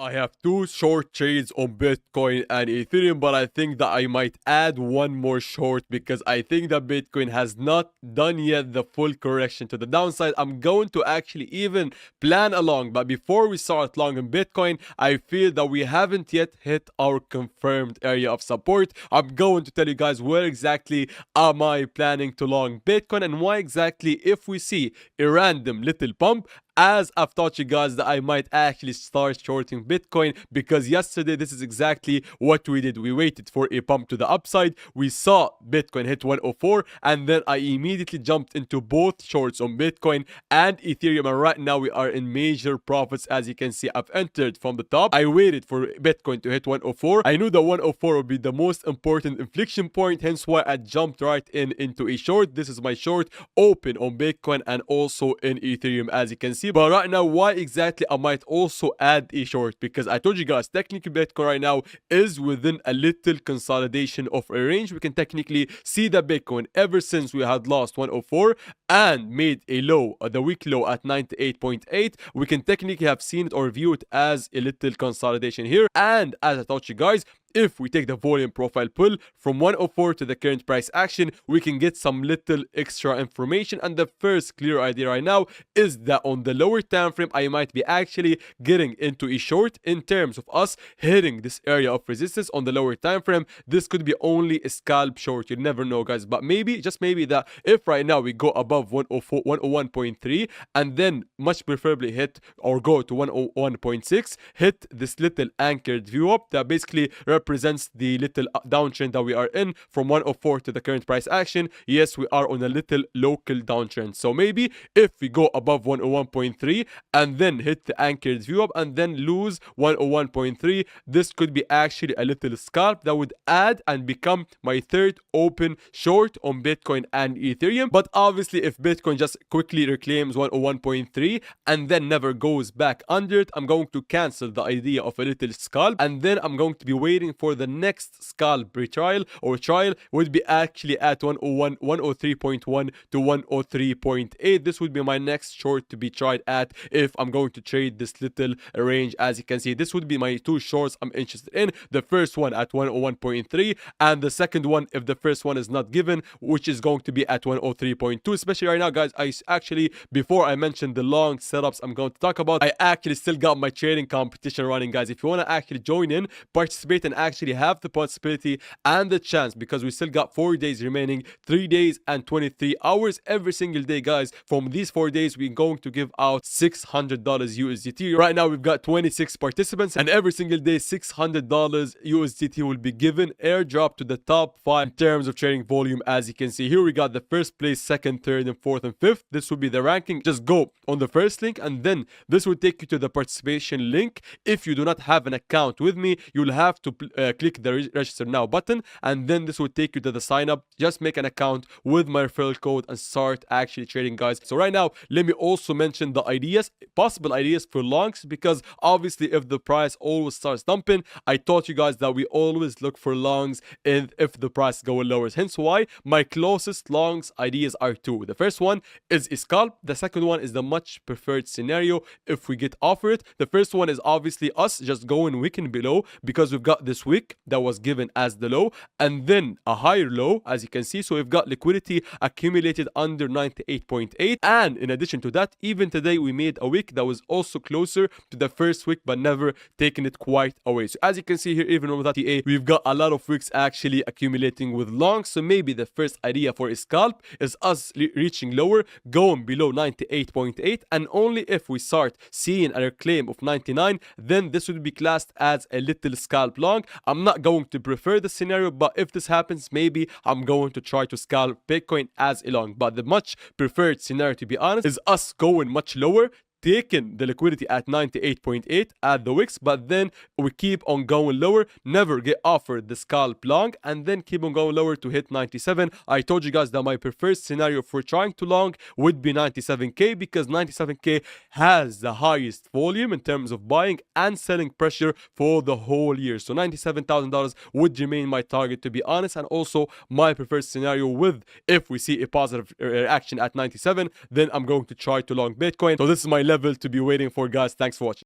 I have two short trades on Bitcoin and Ethereum, but I think that I might add one more short because I think that Bitcoin has not done yet the full correction to the downside. I'm going to actually even plan along, but before we start long in Bitcoin, I feel that we haven't yet hit our confirmed area of support. I'm going to tell you guys where exactly am I planning to long Bitcoin and why exactly if we see a random little pump, as I've taught you guys that I might actually start shorting Bitcoin, because yesterday this is exactly what we did. We waited for a pump to the upside. We saw Bitcoin hit 104 and then I immediately jumped into both shorts on Bitcoin and Ethereum, and right now we are in major profits. As you can see, I've entered from the top. I waited for Bitcoin to hit 104. I knew that 104 would be the most important inflection point, hence why I jumped right into a short. This is my short open on Bitcoin and also in Ethereum, as you can see. But right now, why exactly I might also add a short? Because I told you guys, technically Bitcoin right now is within a little consolidation of a range. We can technically see that Bitcoin, ever since we had lost 104 and made a low, the week low at 98.8, we can technically have seen it or view it as a little consolidation here. And as I told you guys, if we take the volume profile pull from 104 to the current price action, we can get some little extra information. And the first clear idea right now is that on the lower time frame, I might be actually getting into a short in terms of us hitting this area of resistance on the lower time frame. This could be only a scalp short. You never know, guys. But maybe, just maybe, that if right now we go above 104, 101.3 and then much preferably hit or go to 101.6, hit this little anchored view up that basically represents the little downtrend that we are in from 104 to the current price action. Yes, we are on a little local downtrend. So maybe if we go above 101.3 and then hit the anchored view up and then lose 101.3, this could be actually a little scalp that would add and become my third open short on Bitcoin and Ethereum. But obviously, if Bitcoin just quickly reclaims 101.3 and then never goes back under it, I'm going to cancel the idea of a little scalp, and then I'm going to be waiting for the next scalp retrial or trial would be actually at 101, 103.1 to 103.8. This would be my next short to be tried at if I'm going to trade this little range. As you can see, this would be my two shorts I'm interested in. The first one at 101.3 and the second one, if the first one is not given, which is going to be at 103.2. Especially right now, guys, I actually, before I mentioned the long setups I'm going to talk about, I actually still got my trading competition running, guys. If you want to actually join in, participate, and actually have the possibility and the chance, because we still got 4 days remaining, 3 days and 23 hours every single day, guys. From these 4 days, we're going to give out $600 USDT. Right now we've got 26 participants, and every single day $600 USDT will be given airdrop to the top 5 in terms of trading volume. As you can see here, we got the first place, second, third, and fourth and fifth. This will be the ranking. Just go on the first link and then this will take you to the participation link. If you do not have an account with me, you'll have to click the register now button, and then this will take you to the sign up. Just make an account with my referral code and start actually trading, guys. So right now, let me also mention the ideas, possible ideas for longs, because obviously if the price always starts dumping, I taught you guys that we always look for longs and if the price goes lower. Hence why my closest longs ideas are two. The first one is a scalp. The second one is the much preferred scenario if we get offered. The first one is obviously us just going wick and below, because we've got this wick that was given as the low and then a higher low, as you can see. So we've got liquidity accumulated under 98.8, and in addition to that, even today we made a wick that was also closer to the first wick but never taken it quite away. So as you can see here, even with that TA, we've got a lot of wicks actually accumulating with long. So maybe the first idea for a scalp is us reaching lower, going below 98.8, and only if we start seeing a reclaim of 99, then this would be classed as a little scalp long. I'm not going to prefer the scenario, but if this happens, maybe I'm going to try to scalp Bitcoin as a long. But the much preferred scenario, to be honest, is us going much lower, taking the liquidity at 98.8 at the wicks, but then we keep on going lower, never get offered the scalp long, and then keep on going lower to hit 97. I told you guys that my preferred scenario for trying to long would be 97k, because 97k has the highest volume in terms of buying and selling pressure for the whole year. So $97,000 would remain my target, to be honest, and also my preferred scenario with, if we see a positive reaction at 97, then I'm going to try to long Bitcoin. So this is my level to be waiting for, guys. Thanks for watching.